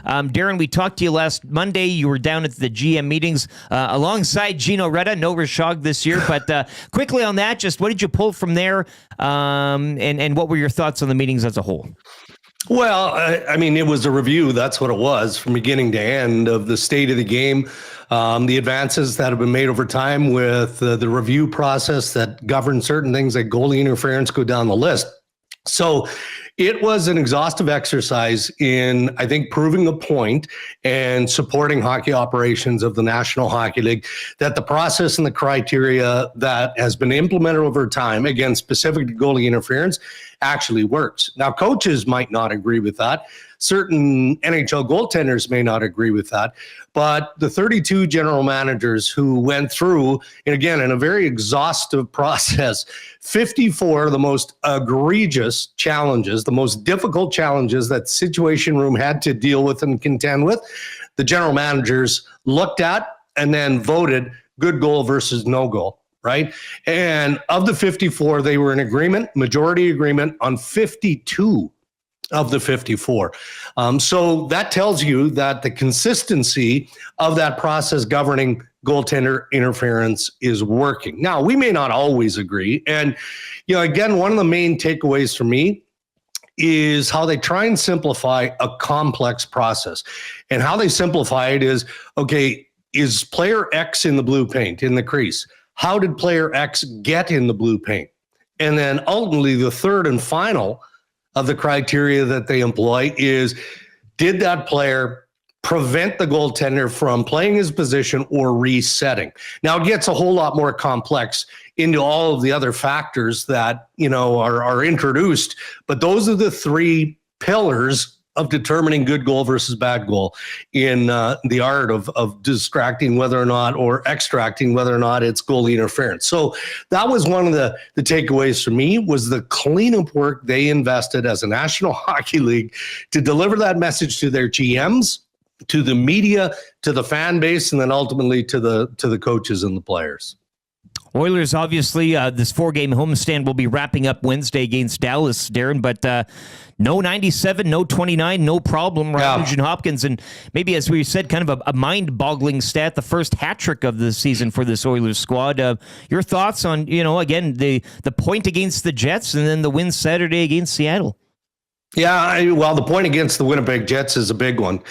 Darren, we talked to you last Monday. You were down at the GM meetings alongside Gino Reda. No Rashog this year, but quickly on that, just what did you pull from there, and what were your thoughts on the meetings as a whole? Well, I mean, it was a review. That's what it was from beginning to end of the state of the game, the advances that have been made over time with the review process that governs certain things like goalie interference, go down the list. So it was an exhaustive exercise in, I think, proving a point and supporting hockey operations of the National Hockey League that the process and the criteria that has been implemented over time, again, specific to goalie interference, actually works. Now, coaches might not agree with that. Certain NHL goaltenders may not agree with that. But the 32 general managers who went through, and again, in a very exhaustive process, 54 of the most egregious challenges, the most difficult challenges that Situation Room had to deal with and contend with, the general managers looked at and then voted good goal versus no goal. Right. And of the 54, they were in agreement, majority agreement on 52 of the 54. So that tells you that the consistency of that process governing goaltender interference is working. Now, we may not always agree. And, again, one of the main takeaways for me is how they try and simplify a complex process. And how they simplify it is, okay, is player X in the blue paint, in the crease? How did player X get in the blue paint? And then ultimately the third and final of the criteria that they employ is, did that player prevent the goaltender from playing his position or resetting? Now it gets a whole lot more complex into all of the other factors that, are introduced, but those are the three pillars of determining good goal versus bad goal in the art of distracting whether or not, or extracting whether or not it's goalie interference. So that was one of the takeaways for me, was the cleanup work they invested as a National Hockey League to deliver that message to their GMs, to the media, to the fan base, and then ultimately to the coaches and the players. Oilers, obviously, this 4-game homestand will be wrapping up Wednesday against Dallas, Darren, but no 97, no 29, no problem. Nugent Hopkins, and maybe, as we said, kind of a mind-boggling stat, the first hat trick of the season for this Oilers squad. Your thoughts on, again, the point against the Jets and then the win Saturday against Seattle? Yeah, well, the point against the Winnipeg Jets is a big one.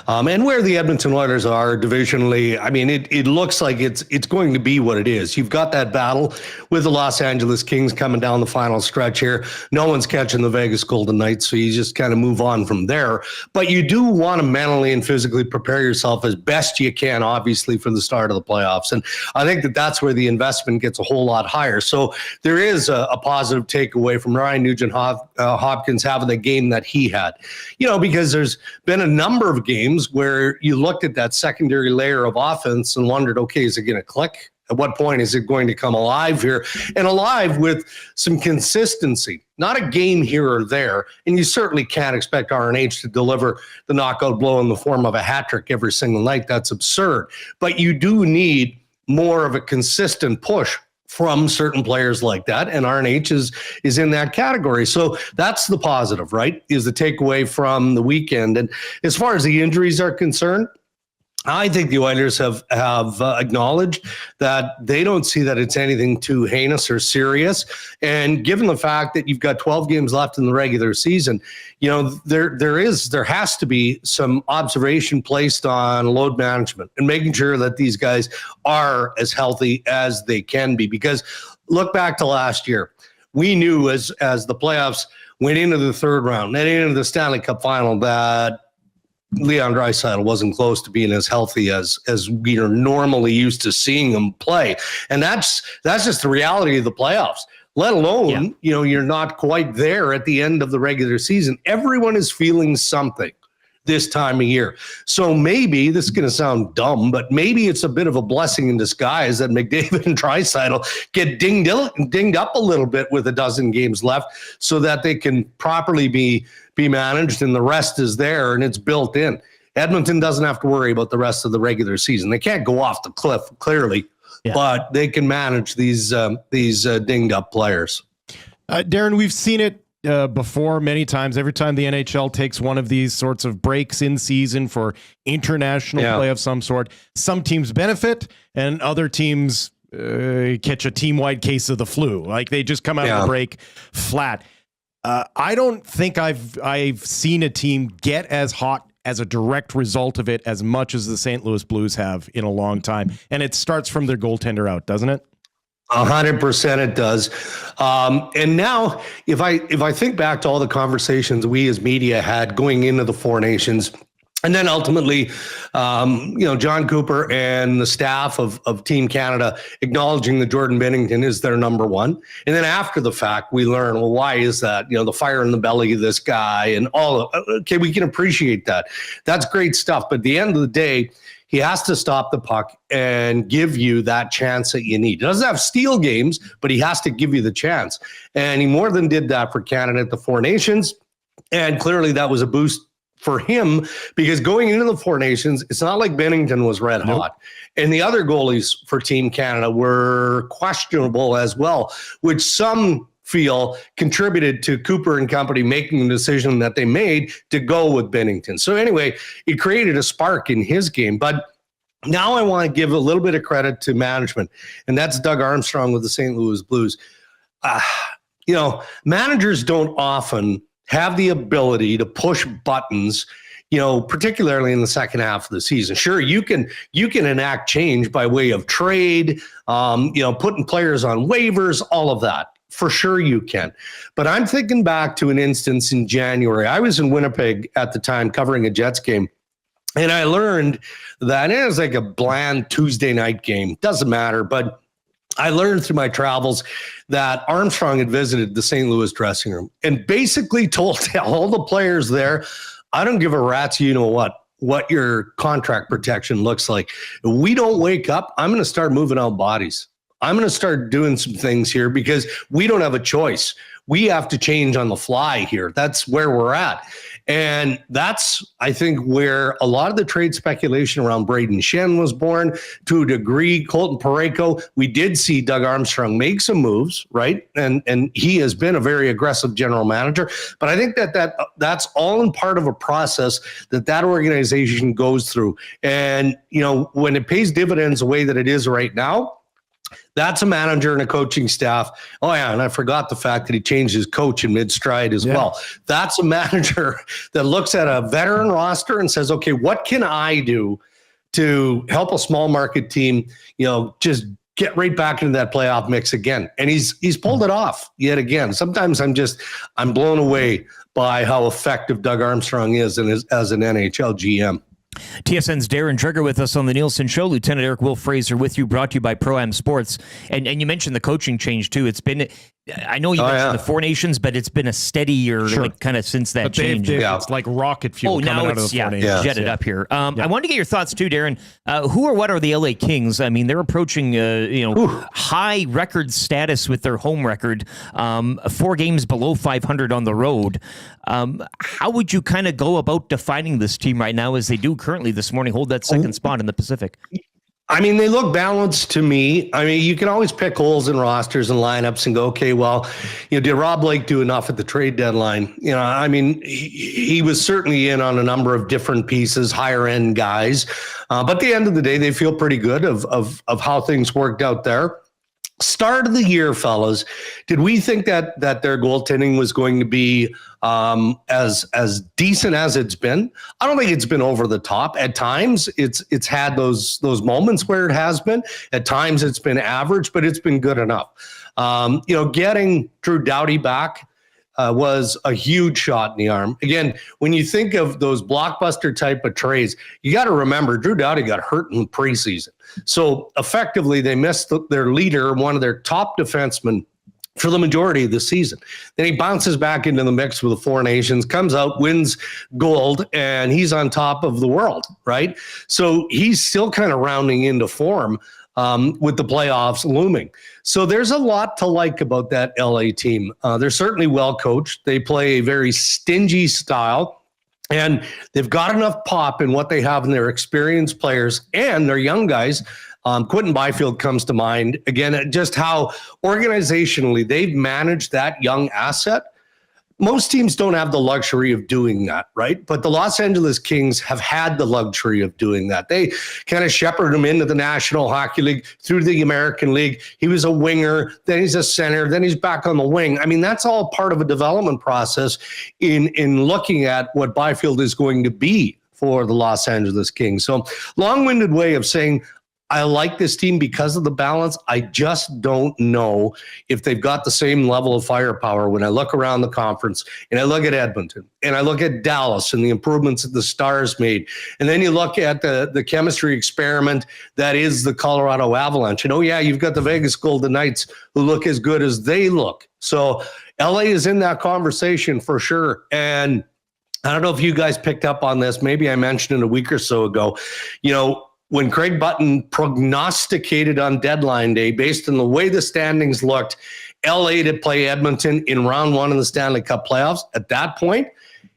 And where the Edmonton Oilers are divisionally, I mean, it looks like it's going to be what it is. You've got that battle with the Los Angeles Kings coming down the final stretch here. No one's catching the Vegas Golden Knights, so you just kind of move on from there. But you do want to mentally and physically prepare yourself as best you can, obviously, for the start of the playoffs. And I think that's where the investment gets a whole lot higher. So there is a positive takeaway from Ryan Nugent Hopkins having the game that he had, because there's been a number of games where you looked at that secondary layer of offense and wondered, okay, is it going to click? At what point is it going to come alive here? And alive with some consistency, not a game here or there. And you certainly can't expect RNH to deliver the knockout blow in the form of a hat trick every single night. That's absurd. But you do need more of a consistent push from certain players like that, and RNH is in that category. So that's the positive, right, is the takeaway from the weekend. And as far as the injuries are concerned, I think the Oilers have acknowledged that they don't see that it's anything too heinous or serious. And given the fact that you've got 12 games left in the regular season, there has to be some observation placed on load management and making sure that these guys are as healthy as they can be. Because look back to last year, we knew as the playoffs went into the third round and into the Stanley Cup final that Leon Draisaitl wasn't close to being as healthy as we are normally used to seeing him play. And that's just the reality of the playoffs, let alone, you're not quite there at the end of the regular season. Everyone is feeling something this time of year. So maybe, this is going to sound dumb, but maybe it's a bit of a blessing in disguise that McDavid and Draisaitl get dinged up a little bit with a dozen games left so that they can properly be managed and the rest is there and it's built in. Edmonton doesn't have to worry about the rest of the regular season. They can't go off the cliff, clearly, but they can manage these dinged up players. Darren, we've seen it before many times. Every time the NHL takes one of these sorts of breaks in season for international play of some sort, some teams benefit and other teams catch a team-wide case of the flu. Like they just come out of the break flat. I don't think I've seen a team get as hot as a direct result of it as much as the St. Louis Blues have in a long time. And it starts from their goaltender out, doesn't it? 100% it does. And now if I think back to all the conversations we as media had going into the Four Nations, and then ultimately, John Cooper and the staff of Team Canada acknowledging that Jordan Binnington is their number one. And then after the fact, we learn, well, why is that? The fire in the belly of this guy and all of, okay, we can appreciate that. That's great stuff. But at the end of the day, he has to stop the puck and give you that chance that you need. He doesn't have steal games, but he has to give you the chance. And he more than did that for Canada at the Four Nations. And clearly that was a boost for him, because going into the Four Nations, it's not like Binnington was red hot. And the other goalies for Team Canada were questionable as well, which some feel contributed to Cooper and company making the decision that they made to go with Binnington. So anyway, it created a spark in his game. But now I want to give a little bit of credit to management, and that's Doug Armstrong with the St. Louis Blues. Managers don't often have the ability to push buttons, particularly in the second half of the season. Sure, you can enact change by way of trade, putting players on waivers, all of that. For sure you can. But I'm thinking back to an instance in January. I was in Winnipeg at the time covering a Jets game, and I learned that it was like a bland Tuesday night game. Doesn't matter, but I learned through my travels that Armstrong had visited the St. Louis dressing room and basically told all the players there, I don't give a rat's what your contract protection looks like. If we don't wake up, I'm going to start moving out bodies. I'm going to start doing some things here because we don't have a choice. We have to change on the fly here. That's where we're at. And that's, I think, where a lot of the trade speculation around Braden Shen was born. To a degree, Colton Parayko, we did see Doug Armstrong make some moves, right? And he has been a very aggressive general manager. But I think that's all in part of a process that organization goes through. And, when it pays dividends the way that it is right now, that's a manager and a coaching staff. Oh, yeah, and I forgot the fact that he changed his coach in mid-stride as well. That's a manager that looks at a veteran roster and says, okay, what can I do to help a small market team, just get right back into that playoff mix again? And he's pulled it off yet again. Sometimes I'm blown away by how effective Doug Armstrong is as an NHL GM. TSN's Darren Dreger with us on the Nielsen Show. Lieutenant Eric Will Fraser with you, brought to you by Pro-Am Sports. And you mentioned the coaching change, too. It's been, I know you mentioned the Four Nations, but it's been a steady year kind of since that change. It's like rocket fuel coming out of the Four Nations. Jetted up here. I wanted to get your thoughts, too, Darren. Who or what are the LA Kings? I mean, they're approaching, high record status with their home record, 4 games below 500 on the road. How would you kind of go about defining this team right now as they do currently this morning hold that second spot in the Pacific? I mean, they look balanced to me. I mean, you can always pick holes in rosters and lineups and go, okay, well, did Rob Blake do enough at the trade deadline? I mean, he was certainly in on a number of different pieces, higher end guys. But at the end of the day, they feel pretty good of how things worked out there. Start of the year, fellas, did we think that their goaltending was going to be as decent as it's been? I don't think it's been over the top. At times, it's had those moments where it has been. At times, it's been average, but it's been good enough. Getting Drew Doughty back was a huge shot in the arm. Again, when you think of those blockbuster type of trades, you got to remember Drew Doughty got hurt in preseason. So effectively, they missed their leader, one of their top defensemen, for the majority of the season. Then he bounces back into the mix with the Four Nations, comes out, wins gold, and he's on top of the world, right? So he's still kind of rounding into form with the playoffs looming. So there's a lot to like about that LA team. They're certainly well coached. They play a very stingy style. And they've got enough pop in what they have in their experienced players and their young guys. Quentin Byfield comes to mind. Again, just how organizationally they've managed that young asset most teams don't have the luxury of doing that, right? But the Los Angeles Kings have had the luxury of doing that. They kind of shepherded him into the National Hockey League, through the American League. He was a winger, then he's a center, then he's back on the wing. I mean, that's all part of a development process in looking at what Byfield is going to be for the Los Angeles Kings. So long-winded way of saying, I like this team because of the balance. I just don't know if they've got the same level of firepower when I look around the conference and I look at Edmonton and I look at Dallas and the improvements that the Stars made. And then you look at the chemistry experiment that is the Colorado Avalanche. And oh yeah, you've got the Vegas Golden Knights who look as good as they look. So LA is in that conversation for sure. And I don't know if you guys picked up on this. Maybe I mentioned it a week or so ago. You know, when Craig Button prognosticated on deadline day, based on the way the standings looked, LA to play Edmonton in round one of the Stanley Cup playoffs, at that point,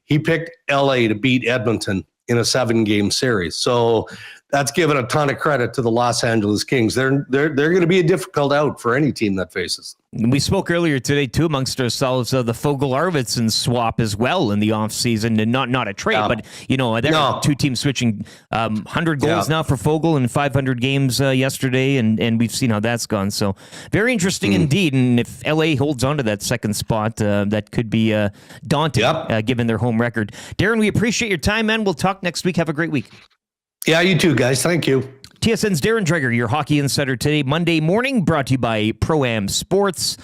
he picked LA to beat Edmonton in a 7-game series. So that's given a ton of credit to the Los Angeles Kings. They're going to be a difficult out for any team that faces them. We spoke earlier today, too, amongst ourselves, the Foegele-Arvidsson swap as well in the offseason, and not a trade, but, you know, there are two teams switching 100 goals now for Foegele in 500 games yesterday, and we've seen how that's gone. So very interesting indeed, and if LA holds on to that second spot, that could be daunting, given their home record. Darren, we appreciate your time, man. We'll talk next week. Have a great week. Yeah, you too, guys. Thank you. TSN's Darren Dreger, your hockey insider today, Monday morning, brought to you by Pro-Am Sports.